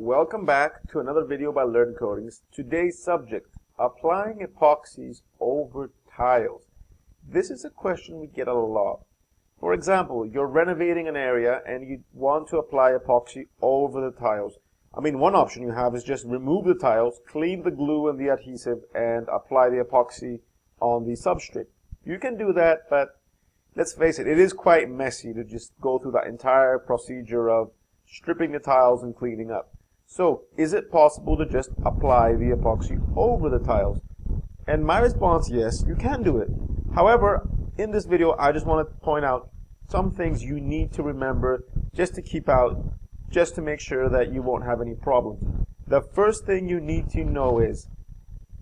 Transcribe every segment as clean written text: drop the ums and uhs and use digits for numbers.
Welcome back to another video by LearnCoatings. Today's subject, applying epoxies over tiles. This is a question we get a lot. For example, you're renovating an area and you want to apply epoxy over the tiles. One option you have is just remove the tiles, clean the glue and the adhesive, and apply the epoxy on the substrate. You can do that, but let's face it, it is quite messy to just go through that entire procedure of stripping the tiles and cleaning up. So, is it possible to just apply the epoxy over the tiles? And my response, yes, you can do it. However, in this video, I just want to point out some things you need to remember just to keep out, just to make sure that you won't have any problems. The first thing you need to know is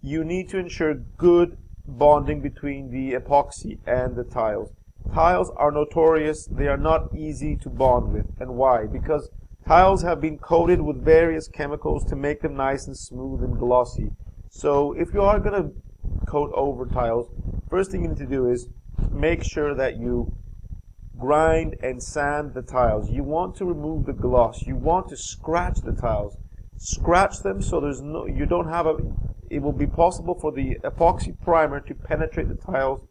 you need to ensure good bonding between the epoxy and the tiles. Tiles are notorious, they are not easy to bond with. And why? Because tiles have been coated with various chemicals to make them nice and smooth and glossy. So if you are going to coat over tiles, first thing you need to do is make sure that you grind and sand the tiles. You want to remove the gloss. You want to scratch the tiles. Scratch them so it will be possible for the epoxy primer to penetrate the tiles,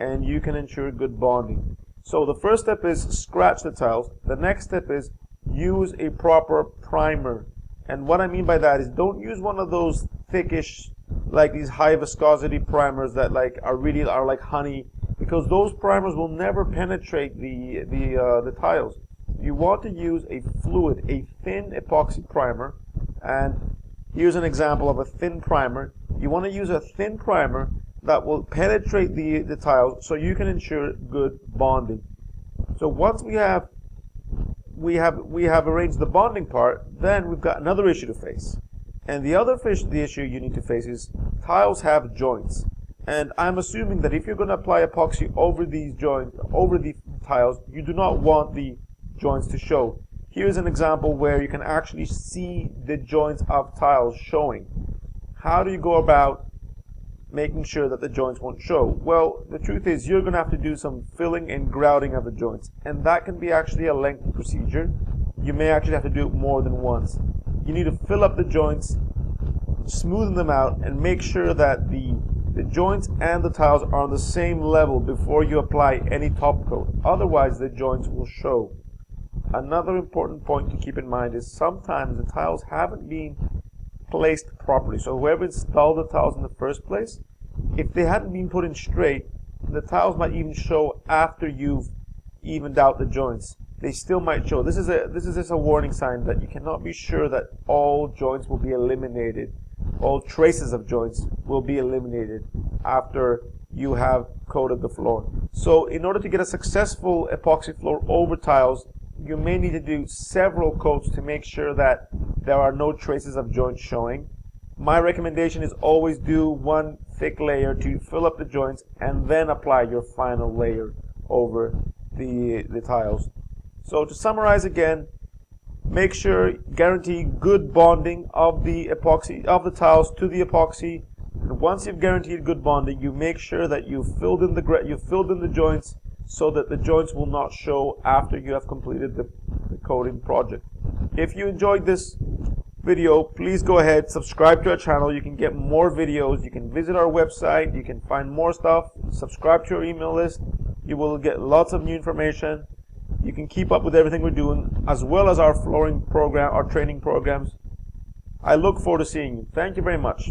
and you can ensure good bonding. So the first step is scratch the tiles. The next step is use a proper primer. And what I mean by that is don't use one of those thickish, like these high viscosity primers that are like honey, because those primers will never penetrate the tiles. You want to use a fluid, a thin epoxy primer. And here's an example of a thin primer. You want to use a thin primer that will penetrate the tiles so you can ensure good bonding. So once we have arranged the bonding part, then we've got another issue to face. And the issue you need to face is tiles have joints. And I'm assuming that if you're going to apply epoxy over these joints, over the tiles, you do not want the joints to show. Here's an example where you can actually see the joints of tiles showing. How do you go about making sure that the joints won't show? Well, the truth is you're going to have to do some filling and grouting of the joints, and that can be actually a lengthy procedure. You may actually have to do it more than once. You need to fill up the joints, smoothen them out, and make sure that the joints and the tiles are on the same level before you apply any top coat. Otherwise, the joints will show. Another important point to keep in mind is sometimes the tiles haven't been placed properly. So whoever installed the tiles in the first place, if they hadn't been put in straight, the tiles might even show after you've evened out the joints. They still might show. This is just a warning sign that you cannot be sure that all joints will be eliminated. All traces of joints will be eliminated after you have coated the floor. So in order to get a successful epoxy floor over tiles, you may need to do several coats to make sure that there are no traces of joints showing. My recommendation is always do one thick layer to fill up the joints and then apply your final layer over the tiles. So to summarize again, make sure, guarantee good bonding of the epoxy, of the tiles to the epoxy. And once you've guaranteed good bonding, you make sure that you've filled in the joints so that the joints will not show after you have completed the coating project. If you enjoyed this video, please go ahead, subscribe to our channel. You can get more videos. You can visit our website. You can find more stuff. Subscribe to our email list. You will get lots of new information. You can keep up with everything we're doing, as well as our flooring program, our training programs. I look forward to seeing you. Thank you very much.